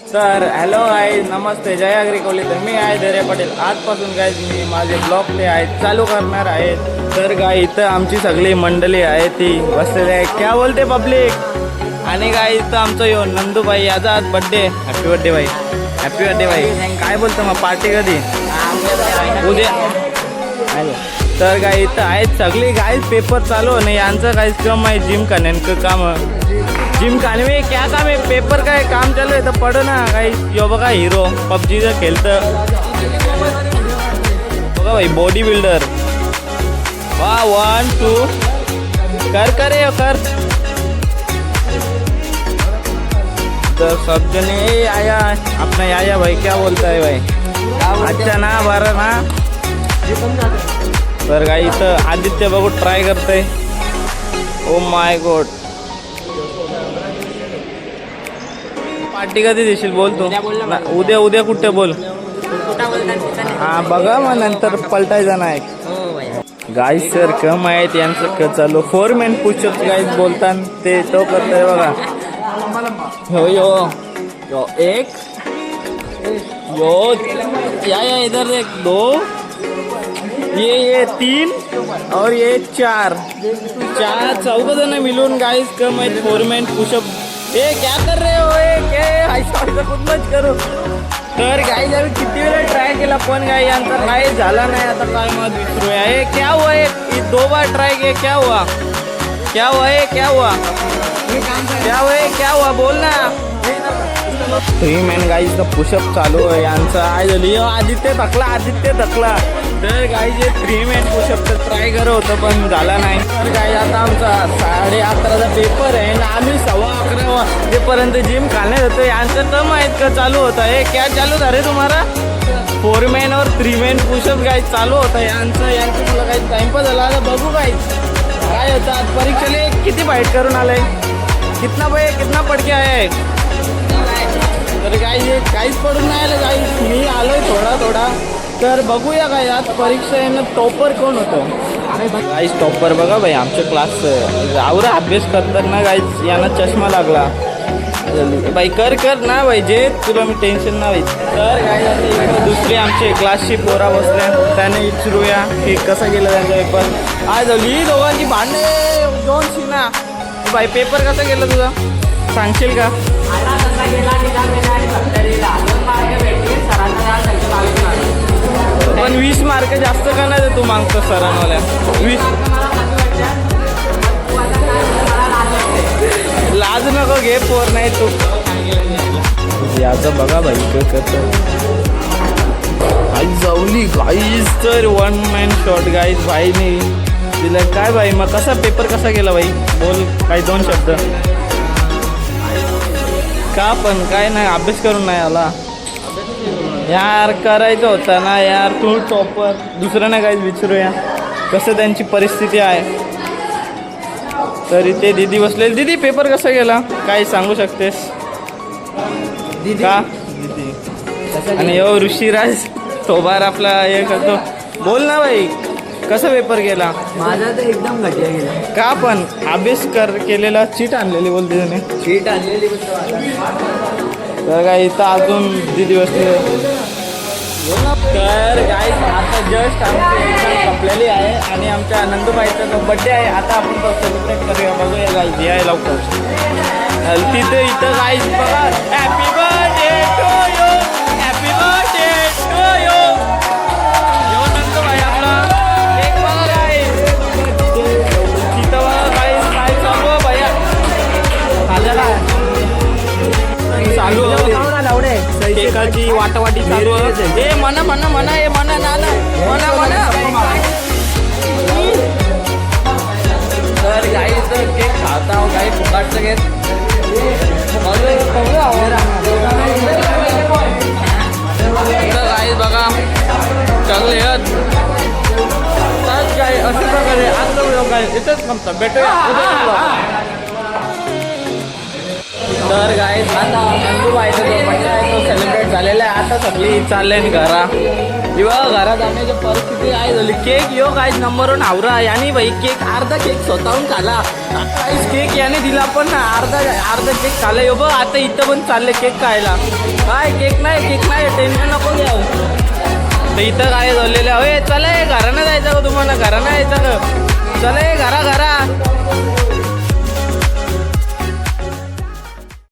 तर hello guys, नमस्ते, जय अग्रिकोली. तर मी आहे धैर्य पटेल. आजपासून गाईज मी माझे ब्लॉग ते आहेत चालू करणार आहेत. तर गाय इथं आमची सगळी मंडळी आहे ती बसलेली आहे. क्या बोलते पब्लिक. आणि गाय इथं आमचं यो नंदूबाई, याचा आज बड्डे. हॅपी बड्डे भाई, हॅपी बड्डे भाई. काय बोलतो मग, पार्टी कधी? उद्या. तर गाय इथं आहेत सगळी गाईज. पेपर चालू नाही यांचं काहीच काम आहे. जिम का नेमकं काम, जिम कानवे क्या काम आहे. पेपर काय काम चालू आहे तर पडो ना काही. यो बघा हिरो पबजीचं खेळतं बघा भाई, बॉडी बिल्डर. वा 1 2 कर करे कर. तर सब जने आया अपना आया भाई. क्या बोलता है भाई? अच्छा ना, बरं ना. तर काही इथं आदित्य बघू ट्राय करतंय. Oh my God. पार्टी कधी देशील बोल तू? उद्या उद्या कुठे बोल. हा बघा मग नंतर पलटायचा नाही. गाईस सर कम आहेत यांचं चालू. 4 मेन पुशअप्स गाईस बोलताना ते तो करतोय बघा. हो यो यो एक यो या इधर एक 2 ये 3 और ये 4 चौघ जण मिळून गाईस कम आहेत 4 मेन पुशअप. ए क्या कर रहे हो? ऐसा कुछ मत करू. तर गाईज आम्ही किती वेळा ट्राय केला पण गाई यांचा काय झाला नाही. आता काय मत विचारूया. हे क्या हुआ? 2 बार ट्राय किया. क्या हुआ? क्या हुआ? क्या हुआ? क्या हुआ? क्या हुआ बोल ना. 3 मेन गाईजचा पुशअप चालू आहे यांचा. काय झाली आदित्य थकला. तर गाईज 3 मेन पुशअपचं ट्राय करत होतं पण झाला नाही. तर गाईज आता आमचा 11:30चा पेपर आहे आणि आम्ही 11:15 वाजेपर्यंत जिम खाण्यात होतो. यांचं टर्म आहेत का चालू होतं. हे क्या चालू झालं रे तुम्हाला? 4 मेन और 3 मेन पुशअप गाईज चालू होतं यांचं तुला काही टाइमपास झाला. आता बघू गाईज काय होतं. आज परीक्षेला किती बाईट करून आलंय. कितना पड के आहे. तर गाईज काहीच पडून नाही आलं गाईज. मी आलोय थोडा. तर बघूया काय आज परीक्षा येणं टॉपर कोण होतं. गाईज टॉपर बघा भाई आमच्या क्लासचं. आवरा अभ्यास करताना गाईज यांना चष्मा लागला. बाई कर ना भाई जे तुला मी टेन्शन ना भाई. तर गाईज दुसरी आमचे क्लासची पोरा बसल्या त्याने विचारूया की कसं गेलं त्यांचा पेपर. आज झाली दोघांची भांडणे 2 शिना. बाई पेपर कसा गेला तुझा सांगशील का? पण 20 मार्क जास्त का नाही तू मागतो सरांवाल्या. 20 लाज नको घे पोर नाही तू. याचं बघा भाई आई जाऊली गाईज. तर 1 मॅन शॉट गाईज भाईने दिलं. काय भाई मग कसा पेपर कसा गेला भाई बोल काही 2 शब्द. का पण काय नाही अभ्यास करून नाही आला यार. करायचं होता ना यार. तू टॉपर दुसऱ्यांना काहीच विचारूया कसं त्यांची परिस्थिती आहे. तर इथे दीदी बसलेली. दीदी पेपर कसा गेला काय सांगू शकतेस का? दीदी आणि यो ऋषिराज सोबार आपला हे करतो. बोल ना भाई कसा पेपर गेला? माझा तर एकदम घटिया गेला. का पण अभ्यास केलेला चीट आणलेली बोलते त्याने. शीट आणलेली. तर काय इथं अजून दीदी बसले. तर गाईज आता जस्ट आमची एक्झाम संपलेली आहे आणि आमच्या नंदूबाईचा जो बड्डे आहे आता आपण तो सेलिब्रेट करूया. बघूया गाईज याय लवकर. इथं गाईज बघा. Happy birthday to you, happy birthday to you. यो नंदूबाई आपला एक बघा गाईज. तिथं बघा गाईज काय चालू आहे भैया. झालेला चालू केकाची वाटावाटी चालू आहे. ए म्हणा ए म्हणा ना. तर गाई तर केक खाता हो गाई फुकाटचं घेत. गाई बघा चांगले आहेत. काय अशा प्रकारे आज काय इथंच थांबतात. भेटूया. तर गाईज आता नंदूबाईचा जो बड्डे आहे तो सेलिब्रेट झालेला आहे. आता सगळी चालले घरा. किंवा घरात जाण्याची परिस्थिती काय झाली. केक यो काय नंबरवर आवरा याने भाई केक अर्धा केक स्वतःहून खाला. काहीच केक याने दिला पण ना अर्धा केक खाला. यो बघ आता इथं पण चालले केक खायला. काय केक नाही टेन्शन नको घ्या. तर इथं काय झालेलं होय. चला हे घरानं जायचं का तुम्हाला. घरानं यायचं का. चला हे घरा